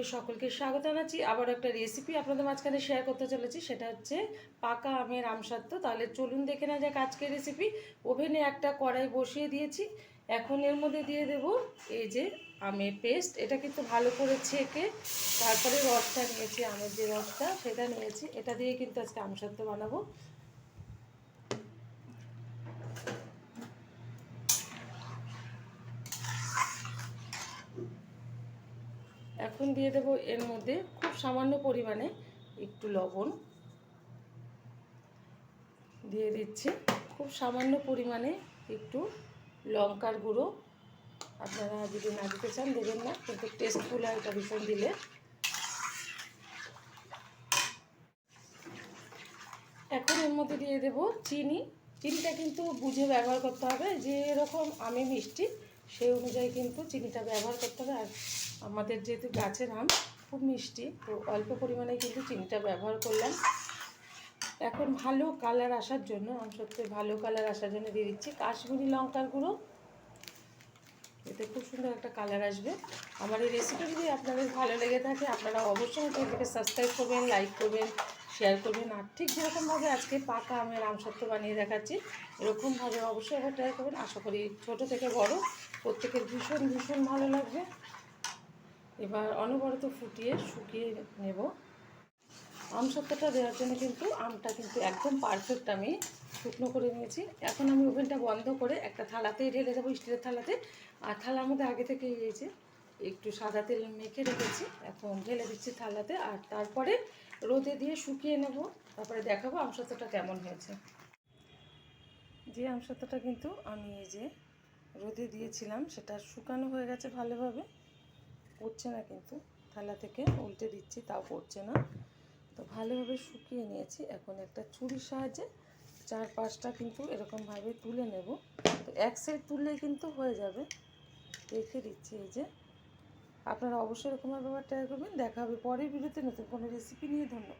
থেকে সকলকে স্বাগত জানাচ্ছি। আবার একটা রেসিপি আপনাদের মাঝখানে শেয়ার করতে চলেছি, সেটা হচ্ছে পাকা আমের আমসত্ত্ব। তাহলে চলুন দেখে না যাক আজকের রেসিপি। ওভেনে একটা কড়াই বসিয়ে দিয়েছি। এখন এর মধ্যে দিয়ে দেব এই যে আমের পেস্ট। এটা কিন্তু ভালো করে ছেঁকে তারপরে রসটা নিয়েছি, আমের যে রসটা সেটা নিয়েছি। এটা দিয়ে কিন্তু আজকে আমসত্ত্ব বানাবো। এখন দিয়ে দেব এর মধ্যে খুব সামান্য পরিমাণে একটু লবণ দিয়ে দিচ্ছি, খুব সামান্য পরিমাণে একটু লঙ্কার গুঁড়ো। আপনারা যদি না দিতে চান দেবেন না, কিন্তু টেস্টফুল হয় এটা ভীষণ দিলে। এখন এর মধ্যে দিয়ে দেব চিনি। চিনিটা কিন্তু বুঝে ব্যবহার করতে হবে, যে এরকম আমি মিষ্টি সেই অনুযায়ী কিন্তু চিনিটা ব্যবহার করতে হবে। আর আমাদের যেহেতু গাছের আম খুব মিষ্টি, তো অল্প পরিমাণে কিন্তু চিনিটা ব্যবহার করলাম। এখন ভালো কালার আসার জন্য, আমসত্ত্বের ভালো কালার আসার জন্য দিয়ে দিচ্ছি কাশ্মীরি লঙ্কার গুঁড়ো। এতে খুব সুন্দর একটা কালার আসবে। আমার এই রেসিপি যদি আপনাদের ভালো লেগে থাকে, আপনারা অবশ্যই চ্যানেলটাকে সাবস্ক্রাইব করবেন, লাইক করবেন, শেয়ার করবেন। আর ঠিক যেরকমভাবে আজকে পাকা আমের আমসত্ত্ব বানিয়ে দেখাচ্ছি, এরকমভাবে অবশ্যই আবার ট্রাই করবেন। আশা করি ছোটো থেকে বড় প্রত্যেকের ভীষণ ভীষণ ভালো লাগবে। এবার অনবরত ফুটিয়ে শুকিয়ে নেব। আমসত্ত্বটা দেওয়ার জন্য কিন্তু আমটা কিন্তু একদম পারফেক্ট আমি শুকনো করে নিয়েছি। এখন আমি ওভেনটা বন্ধ করে একটা থালাতে ঢেলে দেবো, স্টিলের থালাতে। আর থালার মধ্যে আগে থেকে এই একটু সাদা তেল মেখে রেখেছি, এখন ঢেলে দিচ্ছি থালাতে। আর তারপরে রোদে দিয়ে শুকিয়ে নেব, তারপরে দেখাবো আমসত্ত্বটা কেমন হয়েছে। যে আমসত্ত্বটা কিন্তু আমি এই যে রোদে দিয়েছিলাম সেটা শুকানো হয়ে গেছে ভালোভাবে। পড়ছে না কিন্তু, থালা থেকে উল্টে দিচ্ছি তাও পড়ছে না। তো ভালোভাবে শুকিয়ে নিয়েছি। এখন একটা ছুরির সাহায্যে 4-5টা কিন্তু এরকমভাবে তুলে নেব। তো এক সাইড তুললেই কিন্তু হয়ে যাবে। রেখে দিচ্ছি এই যে। আপনারা অবশ্যই এরকমভাবে ট্রাই করবেন। দেখা হবে পরের ভিডিওতে নতুন কোনো রেসিপি নিয়ে। ধন্যবাদ।